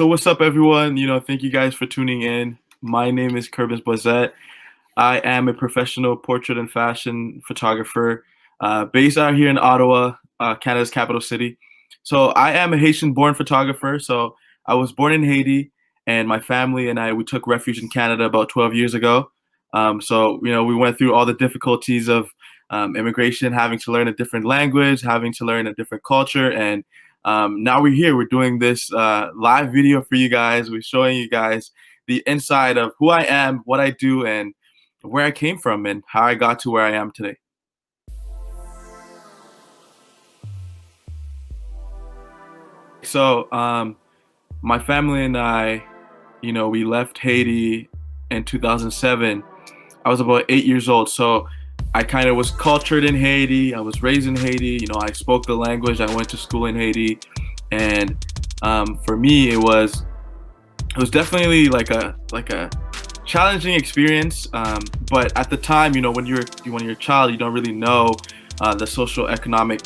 So what's up, everyone? Thank you guys for tuning in. My name is Kerbens Boisette. I am a professional portrait and fashion photographer based out here in Ottawa, Canada's capital city. So I am a Haitian-born photographer. So I was born in Haiti, and my family and we took refuge in Canada about 12 years ago. We went through all the difficulties of immigration, having to learn a different language, having to learn a different culture, and now we're here. We're doing this live video for you guys. We're showing you guys the inside of who I am, what I do, and where I came from, and how I got to where I am today. So my family and I, we left Haiti in 2007. I was about 8 years old. So I kind of was cultured in Haiti. I was raised in Haiti. I spoke the language. I went to school in Haiti, and for me, it was definitely like a challenging experience. But at the time, when you're a child, you don't really know the social economic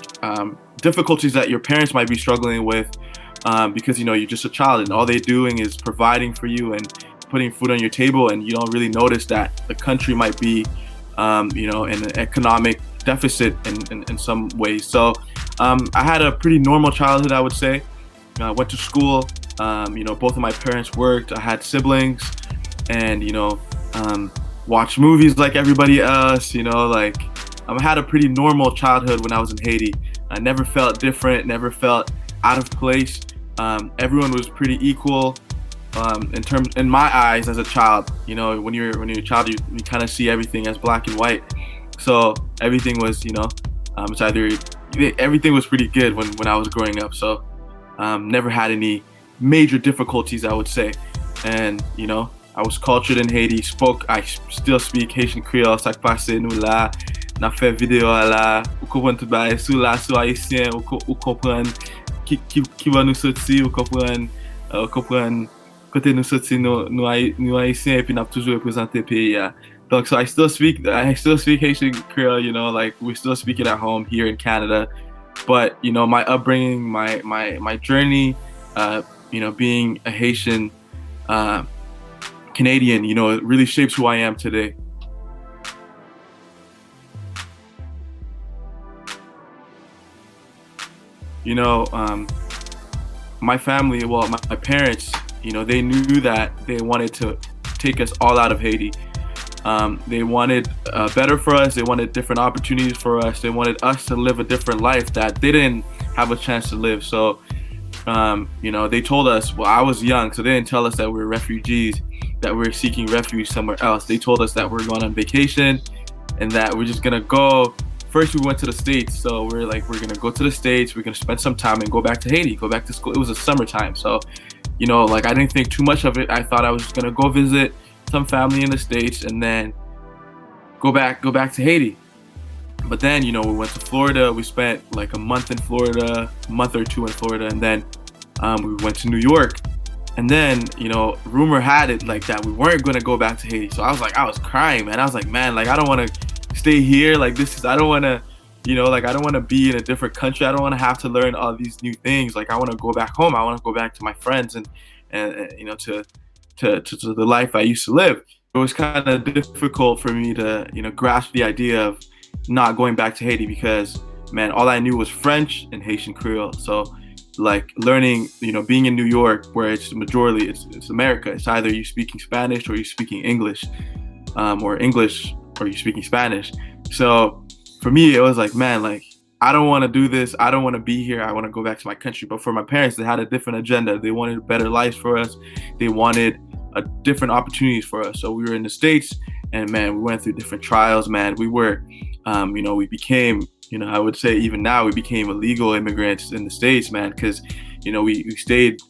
difficulties that your parents might be struggling with, because you're just a child, and all they're doing is providing for you and putting food on your table, and you don't really notice that the country might be in an economic deficit in some ways. So I had a pretty normal childhood, I would say. I went to school. Both of my parents worked. I had siblings, and watched movies like everybody else. I had a pretty normal childhood when I was in Haiti. I never felt different, never felt out of place. Everyone was pretty equal. In my eyes as a child, when you're a child, you kind of see everything as black and white. So everything was, everything was pretty good when I was growing up. So never had any major difficulties, I would say. And I was cultured in Haiti. I still speak Haitian Creole. Ça passe nous là, n'a fait vidéo là. Ou comprendre tout bas sous là, sous haïtien. Ou comprendre qui va nous sortir. Ou comprendre côté nous sorti nous haïtiens, et puis n'a toujours représenté pays. Donc, so I still speak Haitian Creole, we still speak it at home here in Canada. But my upbringing, my journey, being a Haitian Canadian, it really shapes who I am today. My family, well, my parents, they knew that they wanted to take us all out of Haiti. They wanted better for us. They wanted different opportunities for us. They wanted us to live a different life that they didn't have a chance to live. So, they told us, well, I was young, so they didn't tell us that we were refugees, that we were seeking refuge somewhere else. They told us that we're going on vacation and that we're just going to go. First, we went to the States. So we're going to go to the States. We're going to spend some time and go back to Haiti, go back to school. It was a summertime. So, I didn't think too much of it. I thought I was just going to go visit some family in the States and then go back to Haiti. But then, we went to Florida. We spent like a month in Florida, a month or two in Florida. And then we went to New York. And then, rumor had it like that we weren't going to go back to Haiti. So I was crying, man. I was like, man, I don't want to stay here. I don't want to, I don't want to be in a different country. I don't want to have to learn all these new things. I want to go back home. I want to go back to my friends and to the life I used to live. It was kind of difficult for me to, grasp the idea of not going back to Haiti because, man, all I knew was French and Haitian Creole. So, learning, being in New York, where it's majority, it's America. It's either you speaking Spanish or you speaking English, or English or you speaking Spanish. So for me, it was like, man, I don't want to do this. I don't want to be here. I want to go back to my country. But for my parents, they had a different agenda. They wanted a better life for us. They wanted different opportunities for us. So we were in the States, and man, we went through different trials, man. We were, we became, I would say even now we became illegal immigrants in the States, man, because, we stayed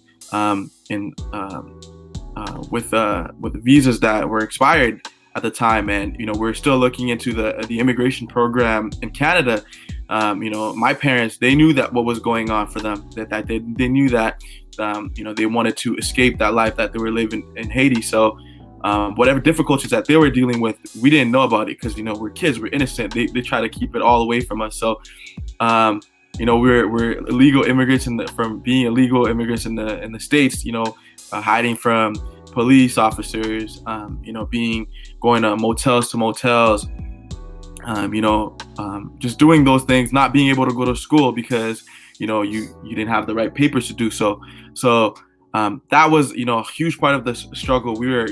with visas that were expired at the time, and we're still looking into the immigration program in Canada. My parents, they knew that what was going on for them, that they knew that they wanted to escape that life that they were living in Haiti. So whatever difficulties that they were dealing with, we didn't know about it because we're kids, we're innocent. They try to keep it all away from us. So we're illegal immigrants from being illegal immigrants in the States, hiding from police officers, being going to motels, just doing those things, not being able to go to school because you didn't have the right papers to do so. So that was a huge part of the struggle. We were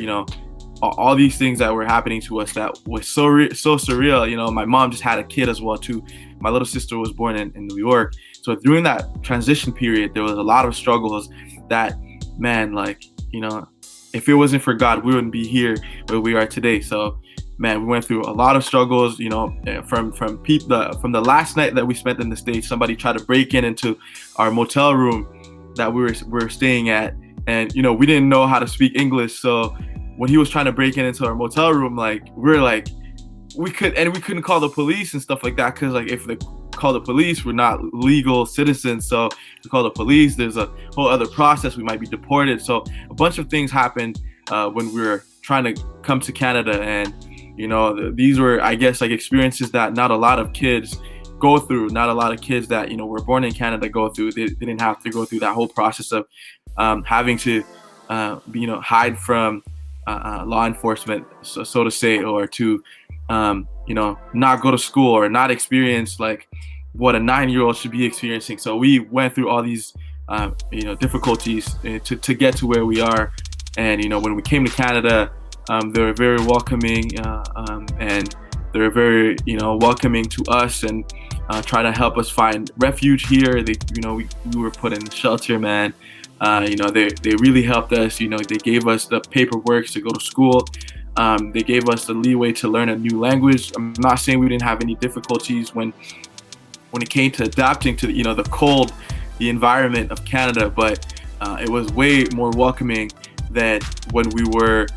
all these things that were happening to us that was so surreal. My mom just had a kid as well too. My little sister was born in New York. So during that transition period, there was a lot of struggles that, man, if it wasn't for God, we wouldn't be here where we are today. So, man, we went through a lot of struggles, from the last night that we spent in the States. Somebody tried to break into our motel room that we were staying at. And, we didn't know how to speak English. So when he was trying to break into our motel room, we couldn't call the police and stuff like that. Cause if they call the police, we're not legal citizens. So if we call the police, there's a whole other process. We might be deported. So a bunch of things happened when we were trying to come to Canada. And, these were, I guess, experiences that not a lot of kids go through. Not a lot of kids that, were born in Canada go through. They didn't have to go through that whole process of having to, hide from law enforcement, so to say, or to, not go to school or not experience what a 9-year-old should be experiencing. So we went through all these, difficulties to get to where we are. And, when we came to Canada, they were very welcoming, and they were very, welcoming to us and trying to help us find refuge here. We were put in shelter, man. They really helped us. They gave us the paperwork to go to school. They gave us the leeway to learn a new language. I'm not saying we didn't have any difficulties when it came to adapting to the cold, the environment of Canada, but it was way more welcoming than when we were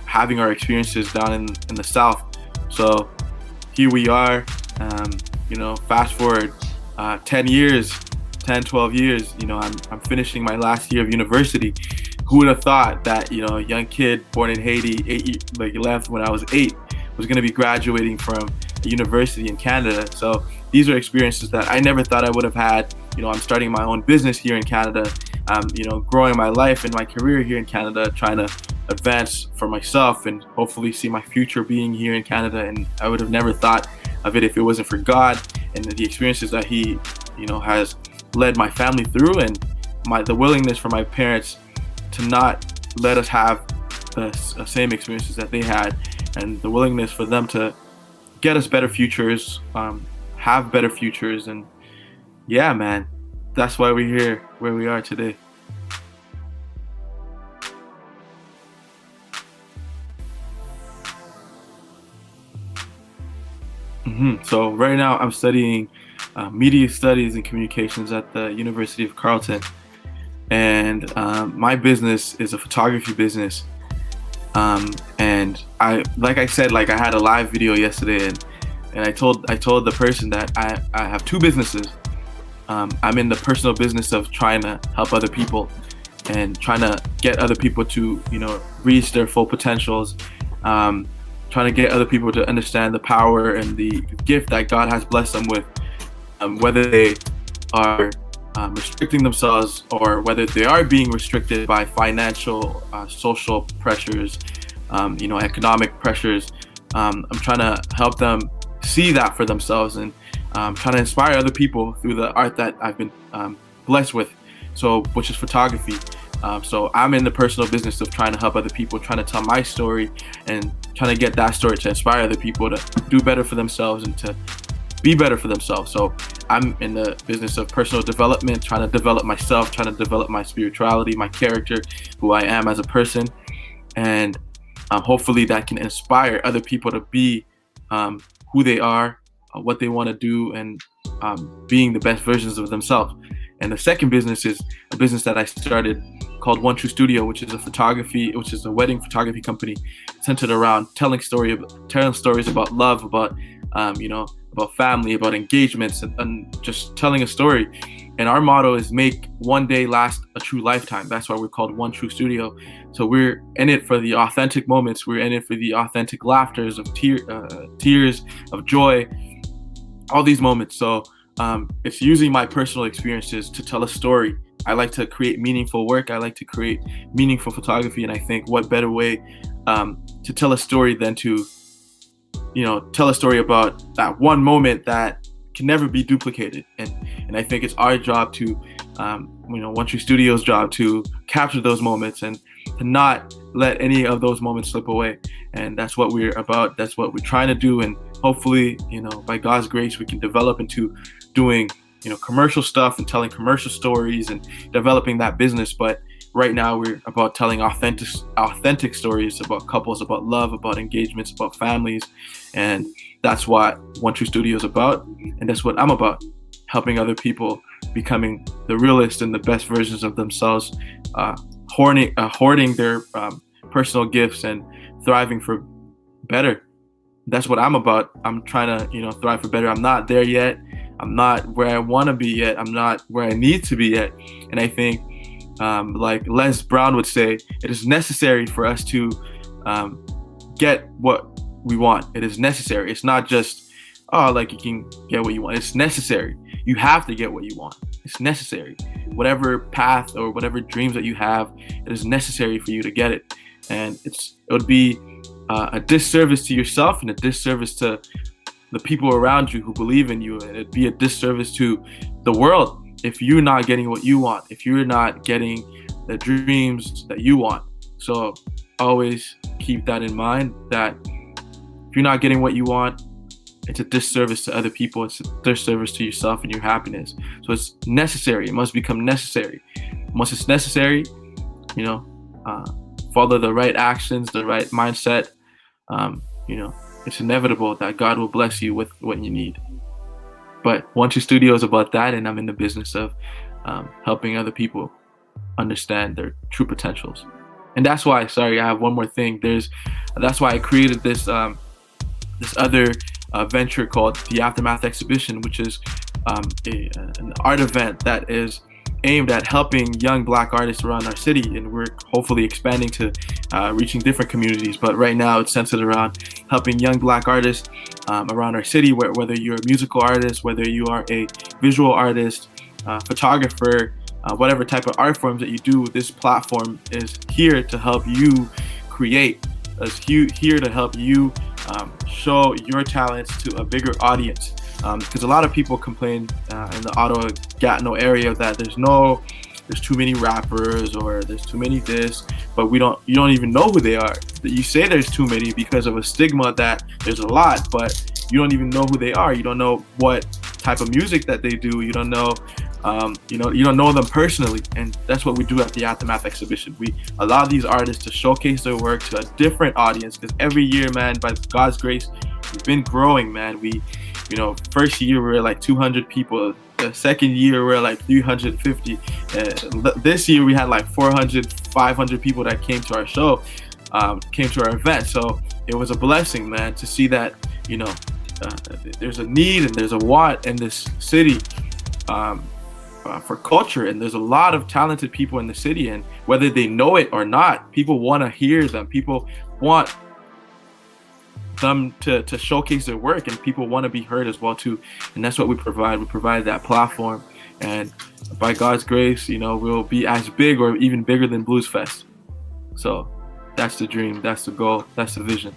having our experiences down in the South. So here we are, fast forward 10 years, 10, 12 years, I'm finishing my last year of university. Who would have thought that, a young kid born in Haiti, left when I was 8, was going to be graduating from a university in Canada. So these are experiences that I never thought I would have had. I'm starting my own business here in Canada. Growing my life and my career here in Canada, trying to advance for myself and hopefully see my future being here in Canada. And I would have never thought of it if it wasn't for God and the experiences that He, has led my family through, and the willingness for my parents to not let us have the same experiences that they had, and the willingness for them to get us better futures, have better futures. And yeah, man, that's why we're here where we are today. So right now I'm studying media studies and communications at the University of Carleton. And my business is a photography business. And I had a live video yesterday, and I told the person that I have 2 businesses. I'm in the personal business of trying to help other people and trying to get other people to, reach their full potentials. Trying to get other people to understand the power and the gift that God has blessed them with, whether they are restricting themselves or whether they are being restricted by financial, social pressures, economic pressures. I'm trying to help them see that for themselves, and trying to inspire other people through the art that I've been blessed with, which is photography. So I'm in the personal business of trying to help other people, trying to tell my story and trying to get that story to inspire other people to do better for themselves and to be better for themselves. So I'm in the business of personal development, trying to develop myself, trying to develop my spirituality, my character, who I am as a person. And hopefully that can inspire other people to be who they are, what they want to do, and being the best versions of themselves. And the second business is a business that I started called One True Studio, which is a wedding photography company centered around telling stories about love, about about family, about engagements, and just telling a story. And our motto is make one day last a true lifetime. That's why we're called One True Studio. So we're in it for the authentic moments. We're in it for the authentic laughters of tears of joy, all these moments. So it's using my personal experiences to tell a story. I like to create meaningful work. I like to create meaningful photography, and I think what better way to tell a story than to, tell a story about that one moment that can never be duplicated. And I think it's our job to, One True Studio's job to capture those moments and to not let any of those moments slip away. And that's what we're about. That's what we're trying to do. And hopefully, by God's grace, we can develop into doing, commercial stuff and telling commercial stories and developing that business. But right now we're about telling authentic stories about couples, about love, about engagements, about families. And that's what One True Studio is about. And that's what I'm about, helping other people becoming the realest and the best versions of themselves, hoarding their personal gifts and thriving for better. That's what I'm about. I'm trying to, thrive for better. I'm not there yet. I'm not where I want to be yet. I'm not where I need to be yet. And I think, like Les Brown would say, it is necessary for us to get what we want. It is necessary. It's not just, you can get what you want. It's necessary. You have to get what you want. It's necessary. Whatever path or whatever dreams that you have, it is necessary for you to get it. And it would be a disservice to yourself and a disservice to the people around you who believe in you. And it'd be a disservice to the world if you're not getting what you want, if you're not getting the dreams that you want. So always keep that in mind, that if you're not getting what you want, it's a disservice to other people. It's a disservice to yourself and your happiness. So it's necessary. It must become necessary. Once it's necessary, follow the right actions, the right mindset. It's inevitable that God will bless you with what you need. But One True Studio is about that, and I'm in the business of helping other people understand their true potentials. And that's why, I have one more thing. That's why I created this other venture called the Aftermath Exhibition, which is an art event that is aimed at helping young Black artists around our city, and we're hopefully expanding to reaching different communities. But right now it's centered around helping young Black artists around our city, whether you're a musical artist, whether you are a visual artist, photographer, whatever type of art forms that you do. This platform is here to help you create. It's here to help you show your talents to a bigger audience. Because a lot of people complain in the Ottawa-Gatineau area that there's too many rappers, or there's too many this, but you don't even know who they are. You say there's too many because of a stigma that there's a lot, but you don't even know who they are. You don't know what type of music that they do. You don't know, you don't know them personally. And that's what we do at the Aftermath Exhibition. We allow these artists to showcase their work to a different audience, because every year, man, by God's grace, we've been growing, man. First year we were like 200 people. The second year we were like 350. This year we had like 400, 500 people that came to our show, came to our event. So it was a blessing, man, to see that, there's a need and there's a want in this city for culture. And there's a lot of talented people in the city. And whether they know it or not, people want to hear them. People want them to showcase their work, and people want to be heard as well too. And that's what we provide. We provide that platform, and by God's grace, we'll be as big or even bigger than Blues Fest. So that's the dream, that's the goal, that's the vision.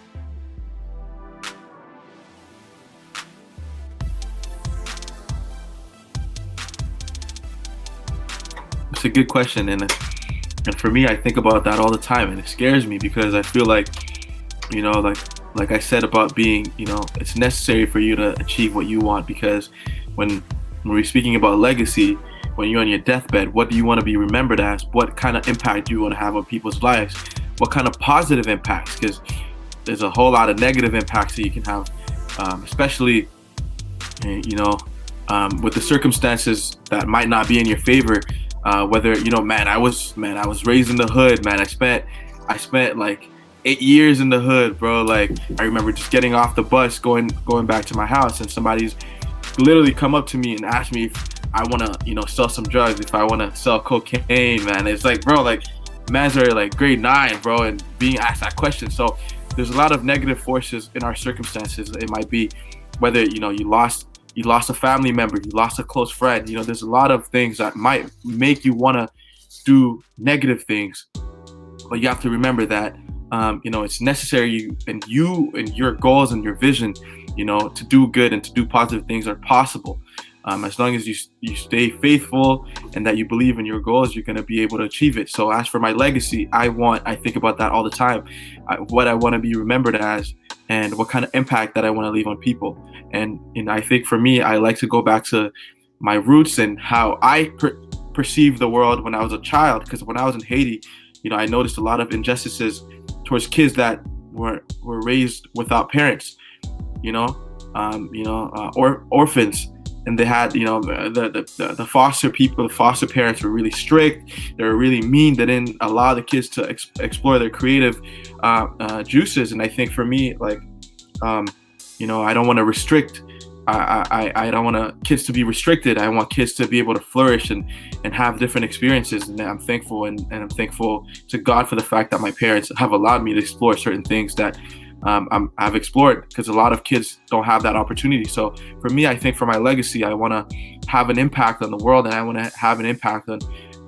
It's a good question, and for me, I think about that all the time, and it scares me because I feel like, like I said about being, it's necessary for you to achieve what you want, because when we're speaking about legacy, when you're on your deathbed, what do you want to be remembered as? What kind of impact do you want to have on people's lives? What kind of positive impacts? Because there's a whole lot of negative impacts that you can have, especially, with the circumstances that might not be in your favor. Whether, I was raised in the hood, man. I spent like 8 years in the hood, bro. Like, I remember just getting off the bus, going back to my house, and somebody's literally come up to me and asked me if I want to, sell some drugs, if I want to sell cocaine, man. It's like, bro, like, man's are like grade 9, bro, and being asked that question. So there's a lot of negative forces in our circumstances. It might be whether, you lost you lost a family member, you lost a close friend. You know, there's a lot of things that might make you want to do negative things, but you have to remember that you know, it's necessary, and your goals and your vision, you know, to do good and to do positive things are possible. As long as you stay faithful and that you believe in your goals, you're going to be able to achieve it. So as for my legacy, I think about that all the time. What I want to be remembered as, and what kind of impact that I want to leave on people. And I think for me, I like to go back to my roots and how I perceived the world when I was a child. Because when I was in Haiti, you know, I noticed a lot of injustices towards kids that were raised without parents. You know, or orphans. And they had, you know, the foster people, the foster parents were really strict. They were really mean. They didn't allow the kids to explore their creative juices. And I think for me, like, you know, I don't want to restrict. I don't want kids to be restricted. I want kids to be able to flourish and have different experiences. And I'm thankful, and I'm thankful to God for the fact that my parents have allowed me to explore certain things that I've explored, because a lot of kids don't have that opportunity. So for me, I think for my legacy, I want to have an impact on the world, and I want to have an impact on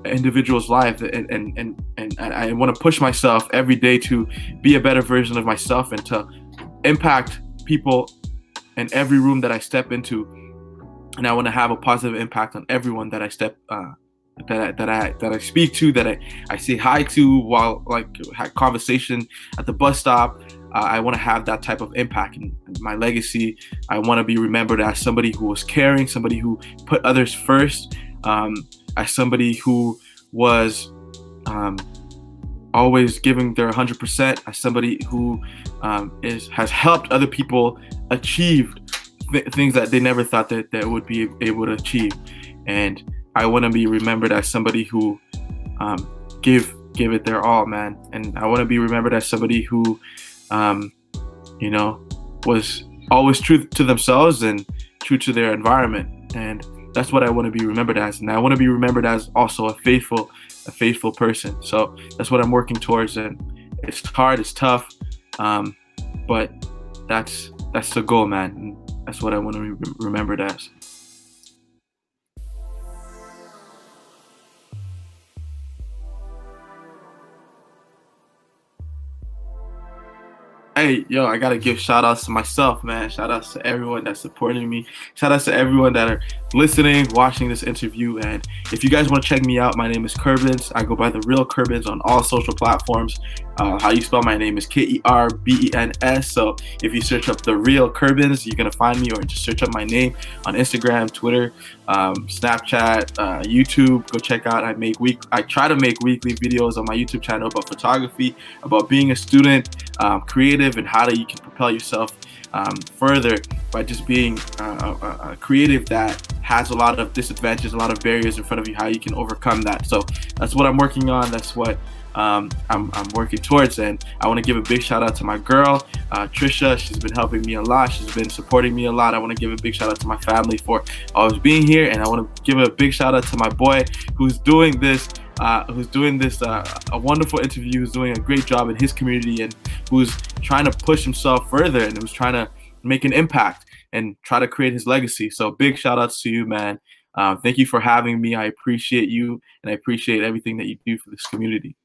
individuals' lives, and I want to push myself every day to be a better version of myself and to impact people in every room that I step into. And I want to have a positive impact on everyone that I that I speak to, that I say hi to, while like had conversation at the bus stop. I want to have that type of impact in my legacy. I want to be remembered as somebody who was caring, somebody who put others first, as somebody who was always giving their 100%, as somebody who has helped other people achieve things that they never thought that they would be able to achieve. And I want to be remembered as somebody who give it their all, man. And I want to be remembered as somebody who you know, was always true to themselves and true to their environment. And that's what I want to be remembered as. And I want to be remembered as also a faithful person. So that's what I'm working towards. And it's hard, it's tough, but that's the goal, man. And that's what I want to be remembered as. Hey, yo, I gotta give shout outs to myself, man. Shout outs to everyone that's supporting me. Shout outs to everyone that are listening, watching this interview. And if you guys want to check me out, my name is Kerbens. I go by the real Kerbens on all social platforms. How you spell my name is Kerbens. So if you search up the real Kerbens, you're gonna find me, or just search up my name on Instagram, Twitter, Snapchat, YouTube. Go check out. I try to make weekly videos on my YouTube channel about photography, about being a student, creative, and how you can propel yourself further by just being a creative that has a lot of disadvantages, a lot of barriers in front of you, how you can overcome that. So that's what I'm working on. That's what I'm working towards. And I want to give a big shout out to my girl, Trisha. She's been helping me a lot. She's been supporting me a lot. I want to give a big shout out to my family for always being here. And I want to give a big shout out to my boy who's doing this a wonderful interview, who's doing a great job in his community, and who's trying to push himself further, and who's trying to make an impact and try to create his legacy. So big shout outs to you, man. Thank you for having me. I appreciate you, and I appreciate everything that you do for this community.